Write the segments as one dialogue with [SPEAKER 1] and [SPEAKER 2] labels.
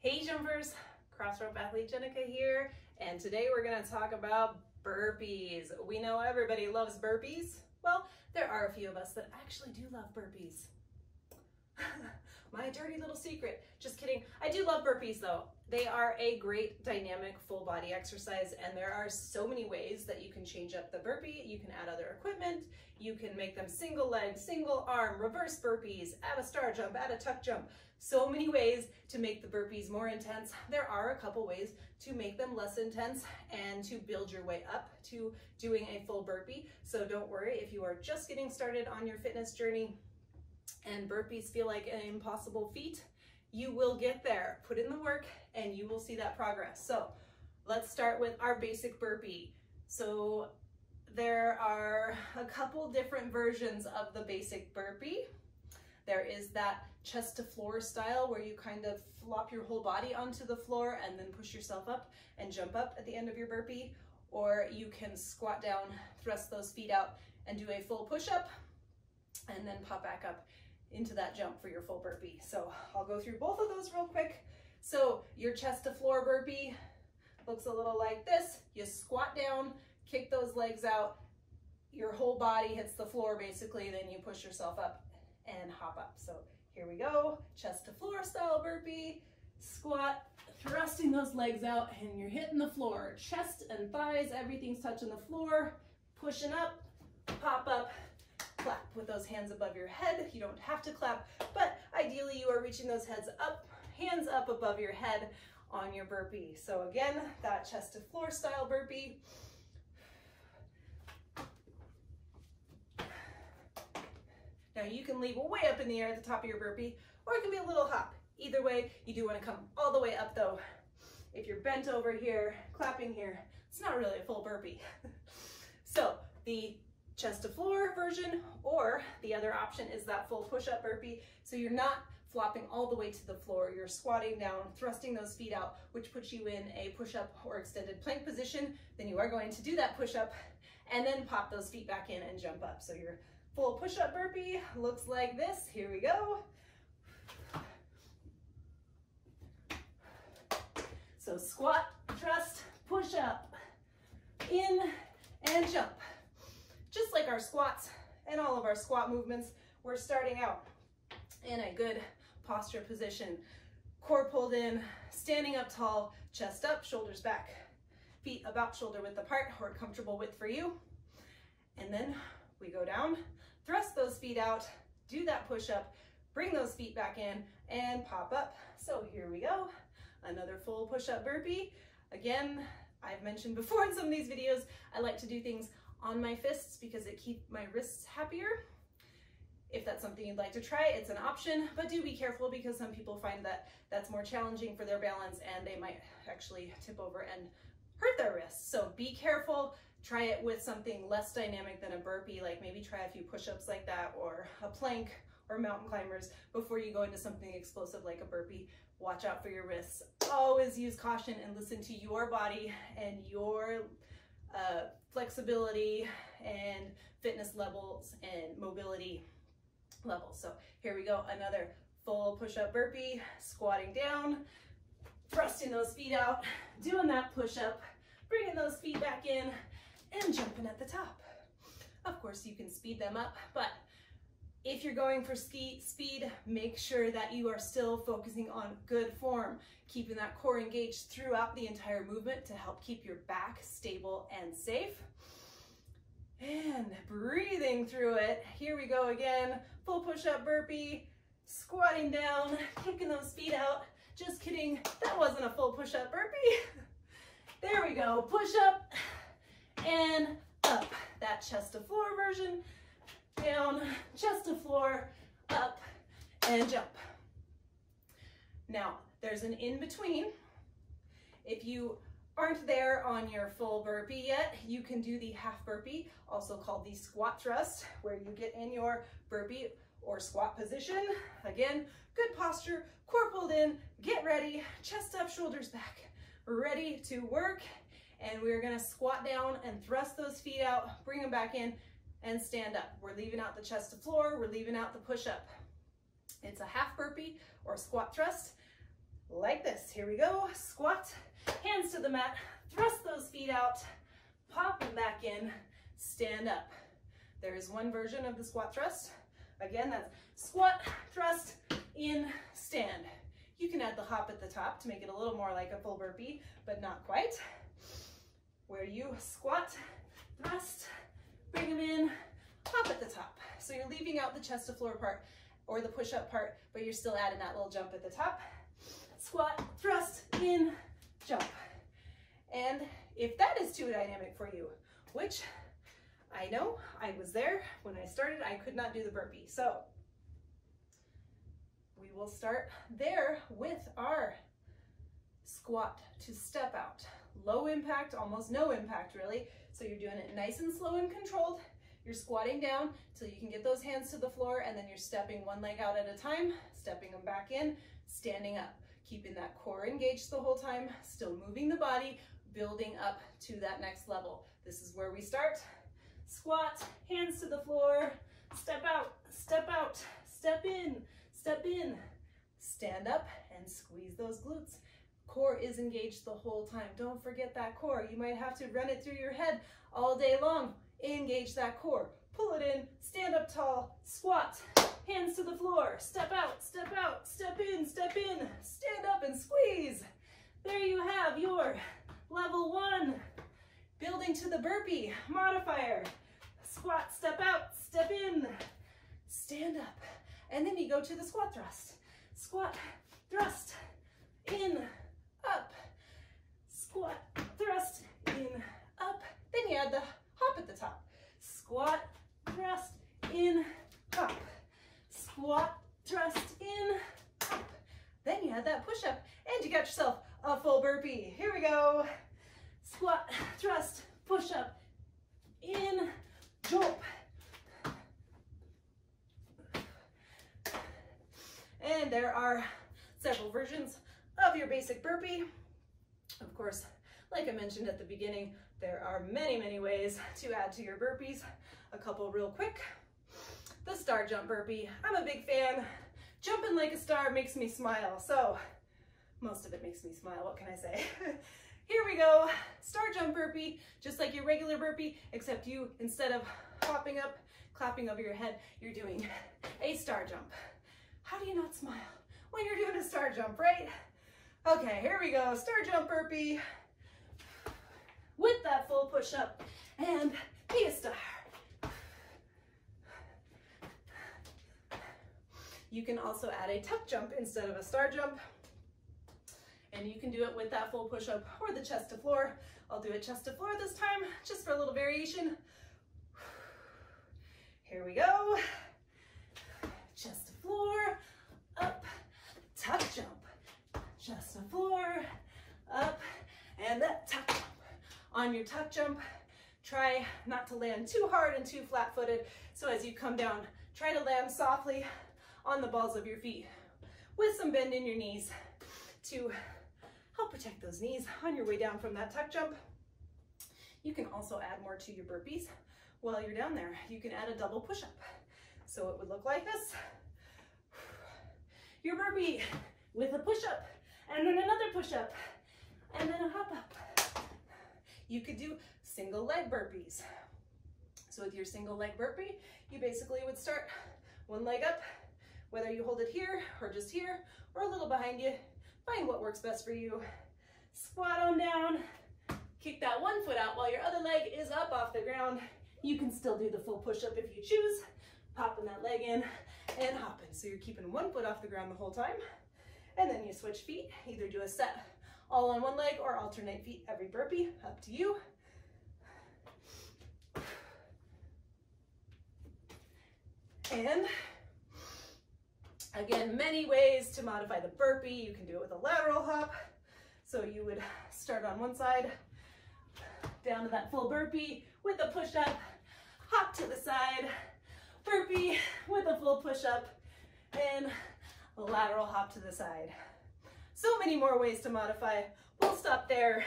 [SPEAKER 1] Hey jumpers, Crossrope athlete Jenica here, and today we're going to talk about burpees. We know everybody loves burpees. Well, there are a few of us that actually do love burpees. My dirty little secret. Just kidding. I do love burpees though. They are a great dynamic full body exercise, and there are so many ways that you can change up the burpee. You can add other equipment. You can make them single leg, single arm, reverse burpees, add a star jump, add a tuck jump. So many ways to make the burpees more intense. There are a couple ways to make them less intense and to build your way up to doing a full burpee. So don't worry if you are just getting started on your fitness journey and burpees feel like an impossible feat. You will get there. Put in the work and you will see that progress. So let's start with our basic burpee. So there are a couple different versions of the basic burpee. There is that chest to floor style where you kind of flop your whole body onto the floor and then push yourself up and jump up at the end of your burpee. Or you can squat down, thrust those feet out and do a full push-up and then pop back up into that jump for your full burpee. So I'll go through both of those real quick. So your chest to floor burpee looks a little like this. You squat down, kick those legs out, your whole body hits the floor basically, then you push yourself up and hop up. So here we go, chest to floor style burpee, squat, thrusting those legs out and you're hitting the floor. Chest and thighs, everything's touching the floor, pushing up, pop up, clap with those hands above your head. You don't have to clap, but ideally you are reaching those heads up, hands up above your head on your burpee. So again, that chest to floor style burpee. Now you can leave way up in the air at the top of your burpee, or it can be a little hop. Either way, you do want to come all the way up though. If you're bent over here, clapping here, it's not really a full burpee. So the chest to floor version, or the other option is that full push-up burpee. So you're not flopping all the way to the floor. You're squatting down, thrusting those feet out, which puts you in a push-up or extended plank position. Then you are going to do that push-up and then pop those feet back in and jump up. So your full push-up burpee looks like this. Here we go. So squat, thrust, push up, in and jump. Just like our squats and all of our squat movements, we're starting out in a good posture position. Core pulled in, standing up tall, chest up, shoulders back, feet about shoulder width apart or comfortable width for you. And then we go down, thrust those feet out, do that push up, bring those feet back in and pop up. So here we go, another full push-up burpee. Again, I've mentioned before in some of these videos, I like to do things on my fists because it keeps my wrists happier. If that's something you'd like to try, it's an option, but do be careful because some people find that that's more challenging for their balance and they might actually tip over and hurt their wrists. So be careful. Try it with something less dynamic than a burpee, like maybe try a few push-ups like that or a plank or mountain climbers before you go into something explosive like a burpee. Watch out for your wrists. Always use caution and listen to your body and your flexibility and fitness levels and mobility levels. So here we go, another full push-up burpee, squatting down, thrusting those feet out, doing that push-up, bringing those feet back in, and jumping at the top. Of course, you can speed them up, but if you're going for speed, make sure that you are still focusing on good form, keeping that core engaged throughout the entire movement to help keep your back stable and safe. And breathing through it. Here we go again, full push-up burpee, squatting down, kicking those feet out. Just kidding, that wasn't a full push-up burpee. There we go, push up and up. That chest to floor version. Down, chest to floor, up, and jump. Now, there's an in-between. If you aren't there on your full burpee yet, you can do the half burpee, also called the squat thrust, where you get in your burpee or squat position. Again, good posture, core pulled in, get ready, chest up, shoulders back, ready to work. And we're gonna squat down and thrust those feet out, bring them back in, and stand up. We're leaving out the chest to floor, we're leaving out the push-up. It's a half burpee or squat thrust. like this. Here we go. Squat, hands to the mat, thrust those feet out, pop them back in, stand up. There is one version of the squat thrust. Again, that's squat, thrust, in, stand. You can add the hop at the top to make it a little more like a full burpee, but not quite. Where you squat, thrust, bring them in, hop at the top. So you're leaving out the chest to floor part or the push-up part, but you're still adding that little jump at the top. Squat, thrust, in, jump. And if that is too dynamic for you, which I know I was there when I started, I could not do the burpee. So we will start there with our squat to step out. Low impact, almost no impact really. So you're doing it nice and slow and controlled. You're squatting down till you can get those hands to the floor, and then you're stepping one leg out at a time, stepping them back in, standing up, keeping that core engaged the whole time, still moving the body, building up to that next level. This is where we start. Squat, hands to the floor, step out, step out, step in, stand up and squeeze those glutes. Core is engaged the whole time. Don't forget that core. You might have to run it through your head all day long. Engage that core. Pull it in, stand up tall, squat, hands to the floor, step out, step in, stand up and squeeze. There you have your level 1. Building to the burpee modifier. Squat, step out, step in, stand up. And then you go to the squat thrust. Squat, thrust, in, up. Squat, thrust, in, up. Then you add the hop at the top. Squat, thrust, in, hop. Squat, thrust, in, hop. Then you add that push-up, and you got yourself a full burpee. Here we go. Squat, thrust, push-up, in, jump. And there are several versions of your basic burpee. Of course, like I mentioned at the beginning, there are many, many ways to add to your burpees. A couple real quick. The star jump burpee. I'm a big fan. Jumping like a star makes me smile. So most of it makes me smile. What can I say? Here we go. Star jump burpee, just like your regular burpee, except you, instead of hopping up, clapping over your head, you're doing a star jump. How do you not smile when you're doing a star jump, right? Okay, here we go. Star jump burpee with that full push-up and be a star. You can also add a tuck jump instead of a star jump. And you can do it with that full push-up or the chest to floor. I'll do it chest to floor this time, just for a little variation. Here we go. Chest to floor, up, tuck jump. Chest to floor, up, and that tuck jump. On your tuck jump, try not to land too hard and too flat-footed. So as you come down, try to land softly on the balls of your feet with some bend in your knees to help protect those knees on your way down from that tuck jump. You can also add more to your burpees while you're down there. You can add a double push-up. So it would look like this. Your burpee with a push-up, and then another push-up, and then a hop up. You could do single leg burpees. So with your single leg burpee, you basically would start one leg up, whether you hold it here or just here or a little behind you. Find what works best for you. Squat on down, kick that one foot out while your other leg is up off the ground. You can still do the full push-up if you choose, popping that leg in and hopping. So you're keeping one foot off the ground the whole time. And then you switch feet, either do a set all on one leg or alternate feet every burpee, up to you. And again, many ways to modify the burpee. You can do it with a lateral hop. So you would start on one side, down to that full burpee with a push-up, hop to the side, burpee with a full push-up, and a lateral hop to the side. So many more ways to modify. We'll stop there.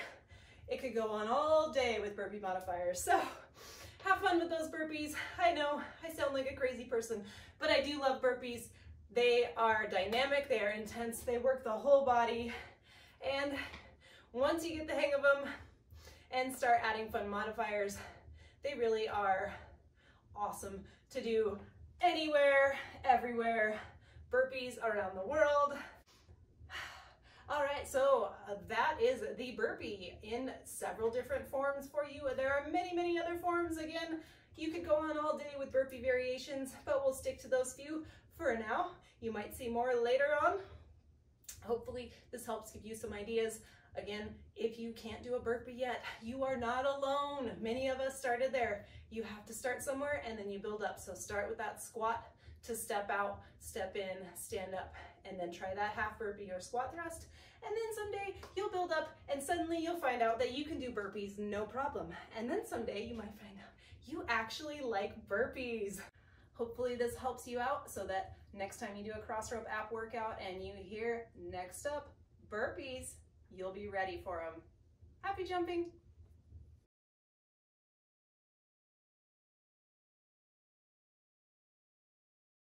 [SPEAKER 1] It could go on all day with burpee modifiers. So have fun with those burpees. I know I sound like a crazy person, but I do love burpees. They are dynamic, they are intense, they work the whole body. And once you get the hang of them and start adding fun modifiers, they really are awesome to do anywhere, everywhere, burpees around the world. All right, so that is the burpee in several different forms for you. There are many, many other forms. Again, you could go on all day with burpee variations, but we'll stick to those few for now. You might see more later on. Hopefully this helps give you some ideas. Again, if you can't do a burpee yet, you are not alone. Many of us started there. You have to start somewhere and then you build up. So start with that squat to step out, step in, stand up, and then try that half burpee or squat thrust. And then someday you'll build up and suddenly you'll find out that you can do burpees no problem. And then someday you might find out you actually like burpees. Hopefully this helps you out so that next time you do a Crossrope app workout and you hear next up burpees, you'll be ready for them. Happy jumping!